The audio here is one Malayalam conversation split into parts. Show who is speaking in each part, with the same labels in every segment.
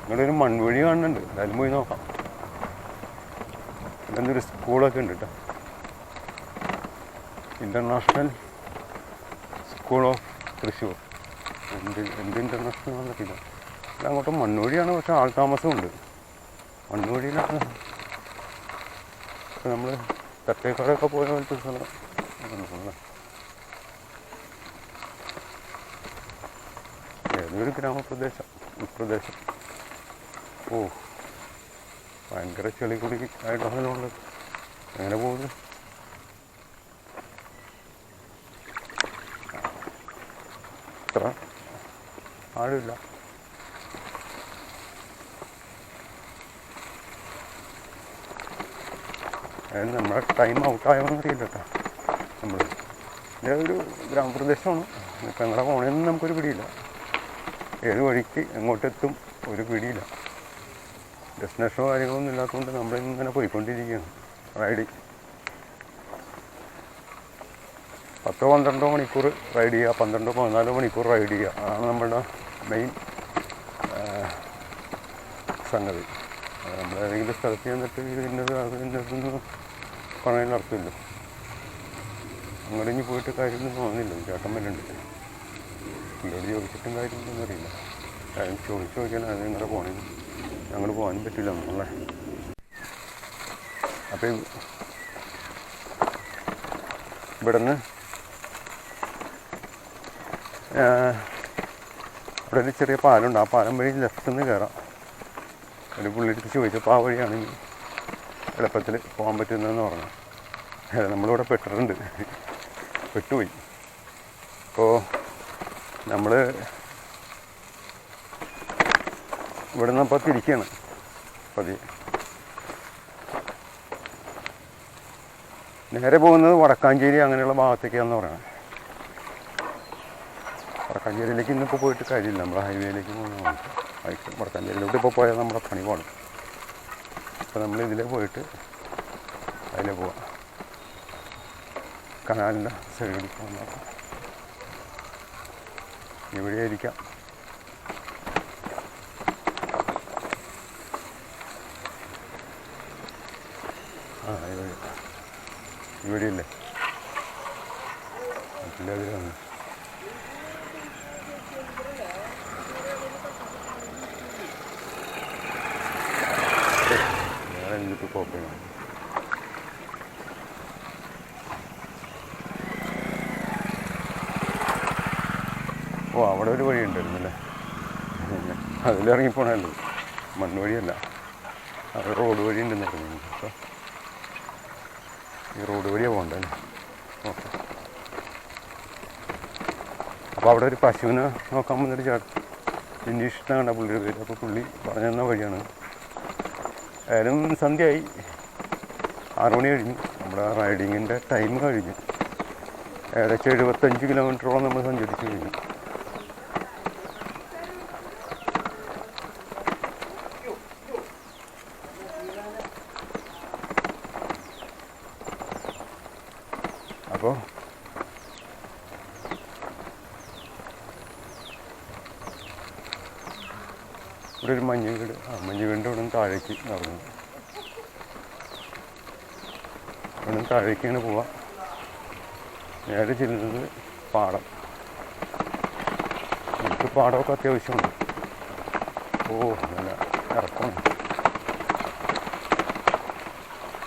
Speaker 1: ഇവിടെ ഒരു മൺവഴി കാണുന്നുണ്ട്, എന്തായാലും പോയി നോക്കാം. ഇതൊരു സ്കൂളൊക്കെ ഉണ്ട് കേട്ടോ, ഇൻ്റർനാഷണൽ സ്കൂൾ ഓഫ് തൃശ്ശൂർ. എന്ത് ഇൻ്റർനാഷണൽ ആണെന്നറിയില്ല. ഇത് അങ്ങോട്ട് മൺവഴിയാണ്, പക്ഷെ ആൾതാമസമുണ്ട്. മൺവഴിയിലാണ് നമ്മൾ തട്ടേക്കാടൊക്കെ പോയ പോലത്തെ സ്ഥലം. ഏതൊരു ഗ്രാമപ്രദേശം, ഉൾപ്രദേശം. ഓ, ഭയങ്കര ചെളിക്കുടി ആയിട്ടാണുള്ളത്. എങ്ങനെ പോകുന്നു? അത്ര ആഴില്ല. നമ്മുടെ ടൈം ഔട്ടായോന്ന് അറിയില്ല കേട്ടോ. നമ്മൾ ഇതൊരു ഗ്രാമപ്രദേശമാണ്. ഇപ്പം എങ്ങനെ പോകണമെന്ന് നമുക്കൊരു പിടിയില്ല. ഏത് വഴിക്ക് എങ്ങോട്ടെത്തും ഒരു പിടിയില്ല. ഡെസ്റ്റിനേഷനോ കാര്യങ്ങളൊന്നും ഇല്ലാത്തതുകൊണ്ട് നമ്മളിങ്ങനെ പോയിക്കൊണ്ടിരിക്കുകയാണ്. റൈഡിങ് 10-12 മണിക്കൂർ റൈഡ് ചെയ്യുക, 12-14 മണിക്കൂർ റൈഡ് ചെയ്യുക. അതാണ് നമ്മളുടെ മെയിൻ സംഗതി. നമ്മൾ ഏതെങ്കിലും സ്ഥലത്ത് ചെന്നിട്ട് ഇന്നത് ഇന്നതെന്ന് പറഞ്ഞതിന് അർത്ഥമില്ല. അങ്ങോട്ട് പോയിട്ട് കാര്യമൊന്നും തോന്നുന്നില്ല. ചേട്ടൻ വരുന്നുണ്ട്, എന്നോട് ചോദിച്ചിട്ടും കാര്യമൊന്നും അറിയില്ല. കാര്യം ചോദിച്ചു നോക്കിയാൽ അത് നിങ്ങളെ പോകണമെന്ന് ഞങ്ങൾ പോകാനും പറ്റില്ല നമ്മളെ. അപ്പം ഇവിടെ നിന്ന് ഇവിടെ ഒരു ചെറിയ പാലമുണ്ട്. ആ പാലം വഴി ലെഫ്റ്റിൽ നിന്ന് കയറാം. ഒരു പുള്ളിയെടുത്ത് ചോദിച്ചപ്പോൾ ആ വഴിയാണെങ്കിൽ എളുപ്പത്തിൽ പോകാൻ പറ്റുന്നതെന്ന് പറഞ്ഞു. നമ്മളിവിടെ പെട്ടുപോയി. അപ്പോൾ നമ്മൾ ഇവിടെ നിന്ന് അപ്പോൾ തിരിക്കുകയാണ് പതിയെ. നേരെ പോകുന്നത് വടക്കാഞ്ചേരി അങ്ങനെയുള്ള ഭാഗത്തേക്കാണെന്ന് പറയണം. വടക്കാഞ്ചേരിയിലേക്ക് ഇന്നിപ്പോൾ പോയിട്ട് കാര്യമില്ല. നമ്മൾ ഹൈവേയിലേക്ക് പോകുന്ന വടക്കാഞ്ചേരിയിലോട്ട് ഇപ്പോൾ പോയാൽ നമ്മുടെ പണി പോകണം. അപ്പോൾ നമ്മൾ ഇതിലേ പോയിട്ട് അതിലേ പോവാം. കനാലിൻ്റെ സൈഡിൽ പോകാൻ ഇവിടെ ആയിരിക്കാം. ഇവിടെയല്ലേ അതിലാണ്. വേറെ എന്നിട്ട് കോപ്പയാണ്. ഓ, അവിടെ ഒരു വഴി ഉണ്ടായിരുന്നല്ലേ, അതിലിറങ്ങിപ്പോണല്ലോ. മണ്ണുവഴിയല്ല, അത് റോഡ് വഴി ഉണ്ടെന്ന് പറഞ്ഞു. അപ്പോൾ ഈ റോഡ് വഴിയാണ് പോകണ്ടല്ലേ. ഓക്കെ. അപ്പോൾ അവിടെ ഒരു പശുവിനെ നോക്കാൻ വന്നിട്ട് ചേട്ടൻ ഇൻഡീഷ് കണ്ട പുള്ളിയുടെ പേര്. അപ്പോൾ പുള്ളി പറഞ്ഞു തന്ന വഴിയാണ്. ഏതായാലും സന്ധ്യയായി, 6 മണി കഴിഞ്ഞു. നമ്മുടെ റൈഡിങ്ങിൻ്റെ ടൈം കഴിഞ്ഞു. ഏകദേശം 75 കിലോമീറ്ററോളം നമ്മൾ സഞ്ചരിച്ച് കഴിഞ്ഞു. അപ്പോൾ ഇവിടെ ഒരു മഞ്ഞ് വീട്, മഞ്ഞ് വീടിൻ്റെ ഇവിടെ നിന്ന് താഴേക്ക് നടന്നു. ഇവിടെ നിന്ന് താഴേക്കാണ് പോവുക. നേരെ ചെല്ലുന്നത് പാടം. എനിക്ക് പാടമൊക്കെ അത്യാവശ്യമുണ്ട്. ഓ, നല്ല ഇറക്കമാണ്.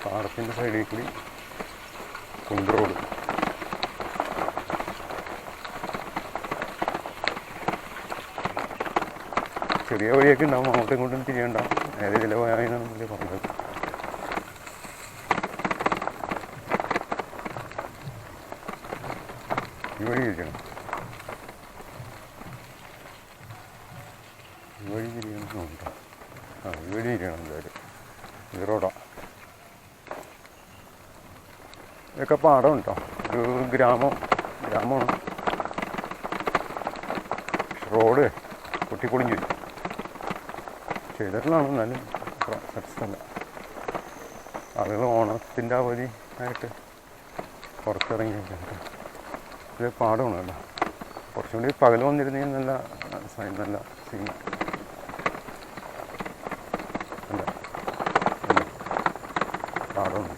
Speaker 1: പാടത്തിൻ്റെ സൈഡിൽ കൂടി കുണ്ട് റോഡ്. ചെറിയ വഴിയൊക്കെ ഉണ്ടാവും, അങ്ങോട്ടും ഇങ്ങോട്ടും തിരിയണ്ട. നേരെ ചിലവായെന്നാണ് പുള്ളി പറഞ്ഞത്. ഈ വഴി തിരിക്കണം, ഈ വഴി തിരിയണം നോക്കാം. ഈ വഴി തിരിയണം എന്തായാലും. ഈ റോഡാ. ഇതൊക്കെ പാടം ഉണ്ടോ, ഒരു ഗ്രാമമാണ്. റോഡ് പൊട്ടിപ്പൊളിഞ്ഞു ചെയ്തിട്ടുള്ളതാണ്, എന്നാലും സക്സസ് അല്ല. ആളുകൾ ഓണത്തിൻ്റെ അവധി ആയിട്ട് പുറത്തിറങ്ങിയിട്ടുണ്ട്. ഇത് പാടമാണല്ലോ. കുറച്ചും കൂടി പകൽ വന്നിരുന്നെങ്കിൽ നല്ല സീൻ. പാടമാണ്.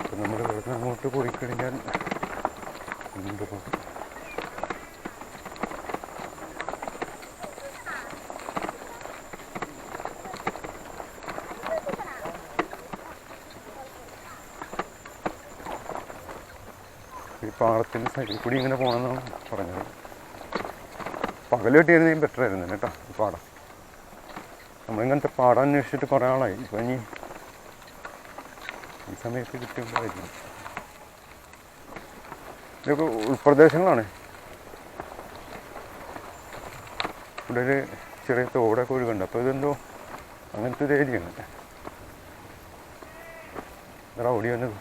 Speaker 1: അപ്പം നമ്മൾ ഇവിടുന്ന് അങ്ങോട്ട് പോയി കഴിഞ്ഞാൽ ഉണ്ട് റോഡ്. ഈ പാടത്തിൻ്റെ സൈഡിൽ കൂടി ഇങ്ങനെ പോകണമെന്നാണ് പറഞ്ഞത്. പകൽ കിട്ടിയിരുന്നെങ്കിൽ ബെറ്റർ ആയിരുന്നു കേട്ടോ ഈ പാടം. നമ്മളിങ്ങനത്തെ പാടം അന്വേഷിച്ചിട്ട് കുറേ ആളായി. ഇപ്പം ഇനി ഈ സമയത്ത് കിട്ടുമ്പോഴായിരിക്കും. ഇതൊക്കെ ഉൾപ്രദേശങ്ങളാണ്. ഇവിടെ ഒരു ചെറിയ തോടൊക്കെ ഒഴുകുന്നുണ്ട്. അപ്പോൾ ഇതെന്തോ അങ്ങനത്തെ ഒരു ഏരിയയാണ്. ഇതാ ഓടി വന്നത്.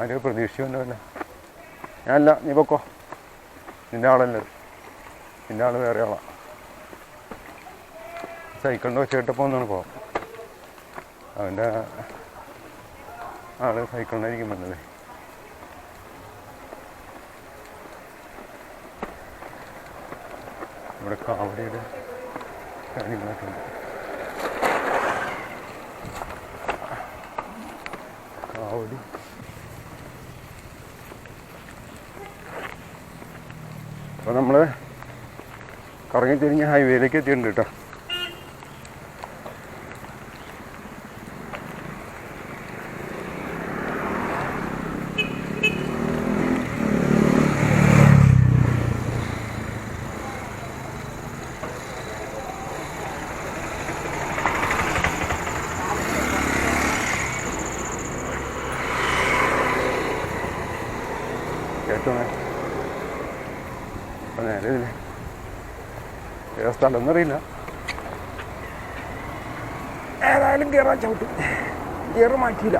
Speaker 1: ആരെയോ പ്രതീക്ഷിച്ചൊന്നുമല്ല. ഞാനല്ല, നീ പൊക്കോ. നിൻ്റെ ആളല്ലത്, നിൻ്റെ ആൾ വേറെ ആളാണ്. സൈക്കിളിൻ്റെ ഒച്ചയിട്ടപ്പോൾ ഒന്നാണ് പോകാം. അവൻ്റെ ആൾ സൈക്കിളിനായിരിക്കും വന്നത്. ഇവിടെ കാവടിയുടെ കാര്യങ്ങളൊക്കെ ഉണ്ട്. കാവടി അപ്പോൾ നമ്മൾ കറങ്ങി തിരിഞ്ഞ് ഹൈവേയിലേക്ക് എത്തിയിട്ടുണ്ട് കേട്ടോ. കേട്ടോണേ, അപ്പം നേരെ ഇതിൽ ഏതാ സ്ഥലം എന്നറിയില്ല. ഏതായാലും കയറാൻ ചവിട്ടി, ഗിയർ മാറ്റിയില്ല,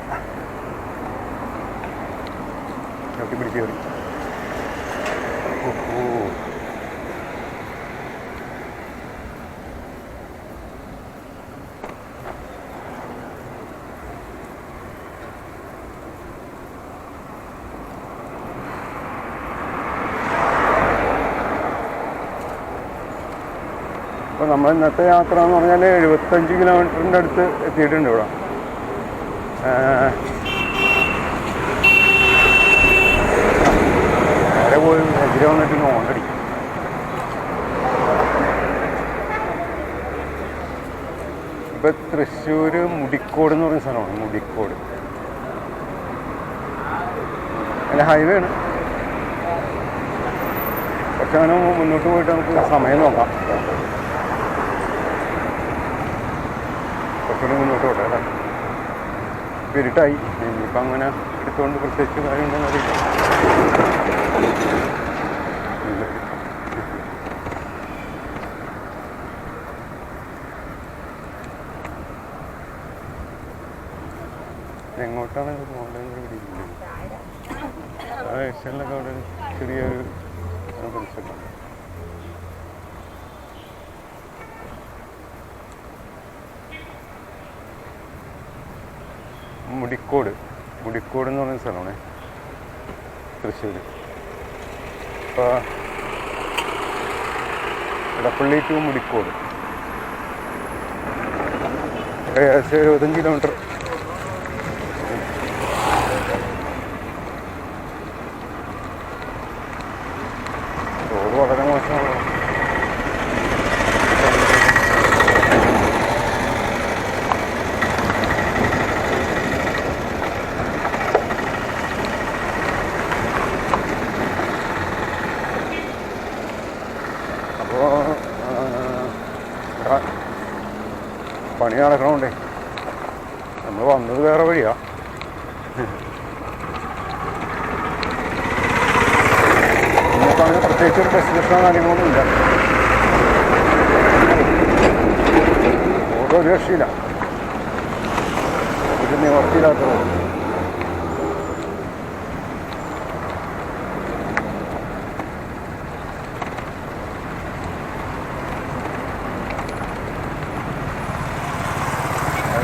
Speaker 1: ചവിട്ടി പിടിച്ച് കയറി. ഓ അപ്പോൾ നമ്മൾ ഇന്നത്തെ യാത്ര എന്ന് പറഞ്ഞാൽ 75 കിലോമീറ്ററിൻ്റെ അടുത്ത് എത്തിയിട്ടുണ്ട്. ഇവിടെ നേരെ പോയി എതിരെ വന്നിട്ട് നോണ്ടടിക്കും. ഇപ്പം തൃശ്ശൂർ മുടിക്കോട് എന്ന് പറയുന്ന സ്ഥലമാണ്. മുടിക്കോട് അതിൻ്റെ ഹൈവേ ആണ്. പക്ഷെ അങ്ങനെ മുന്നോട്ട് പോയിട്ട് നമുക്ക് സമയം നോക്കാം. കുറച്ചുകൂടി മുന്നോട്ട് പോട്ടെ അല്ലേ. ഇരുട്ടായി. ഇനിയിപ്പം അങ്ങനെ എടുത്തുകൊണ്ട് പ്രത്യേകിച്ച് കാര്യം ഉണ്ടെന്ന് അറിയില്ല. എങ്ങോട്ടാണ് ഇത് പോകേണ്ടതെന്ന് പിടിക്കുന്നത്. ആ ഏഷ്യനിലൊക്കെ അവിടെ ചെറിയൊരു പരിസരമാണ്. മുടിക്കോട് എന്ന് പറയുന്ന സ്ഥലമാണ് തൃശ്ശൂർ. ഇപ്പോൾ ഇടപ്പള്ളി ടു മുടിക്കോട് ഏകദേശം 25 കിലോമീറ്റർ. റോഡ് വളരെ മോശമാണ്. പണി നടക്കണോണ്ടേ നമ്മൾ വന്നത് വേറെ വഴിയാ. ഇന്നിപ്പോൾ അങ്ങനെ പ്രത്യേകിച്ച് ഒരു ഡെസ്റ്റിനേഷനോ കാര്യങ്ങളൊന്നും ഇല്ല. ഓരോ രക്ഷയില്ല, ഒരു നിവർത്തിയില്ലാത്ത റോഡ്.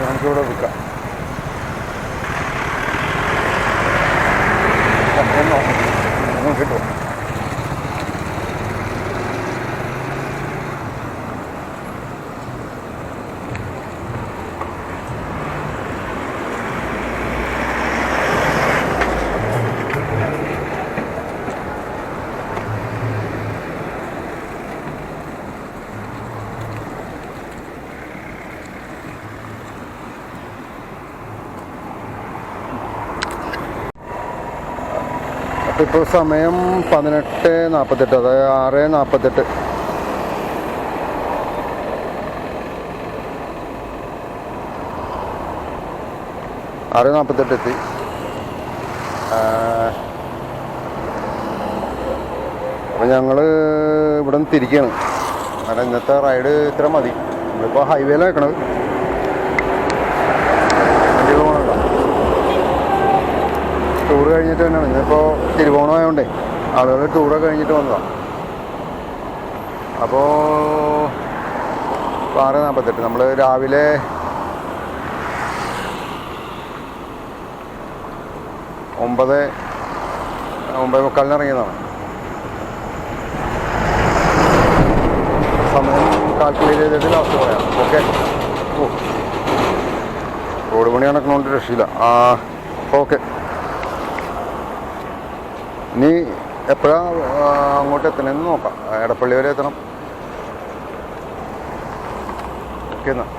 Speaker 1: നമുക്കിവിടെ വിൽക്കാം. കിട്ടും.
Speaker 2: ഇപ്പോൾ സമയം 18:48, അതായത് 6:48. എത്തി. അപ്പോൾ ഞങ്ങൾ ഇവിടെ നിന്ന് തിരിക്കുകയാണ്. കാരണം ഇന്നത്തെ റൈഡ് ഇത്ര മതി. നമ്മളിപ്പോൾ ഹൈവേയിലാണ് നിൽക്കണത്. ടൂർ കഴിഞ്ഞിട്ട് തന്നെയാണ്. ഇന്നിപ്പോൾ തിരുവോണമായതുകൊണ്ടേ ആളുകൾ ടൂറൊക്കെ കഴിഞ്ഞിട്ട് വന്നതാണ്. അപ്പോൾ 6:48 നമ്മൾ രാവിലെ 9:45 ഇറങ്ങിയതാണ്. സമയം കാൽക്കുലേറ്റ് ചെയ്തിട്ട് ലാസ്റ്റ് പറയാം. ഓക്കെ. റോഡ് പണി നടക്കണോണ്ട് രക്ഷയില്ല. ഓക്കെ. ഇനി എപ്പോഴാണ് അങ്ങോട്ട് എത്തണമെന്ന് നോക്കാം. എടപ്പള്ളി വരെ എത്തണം. ഓക്കെ എന്നാൽ.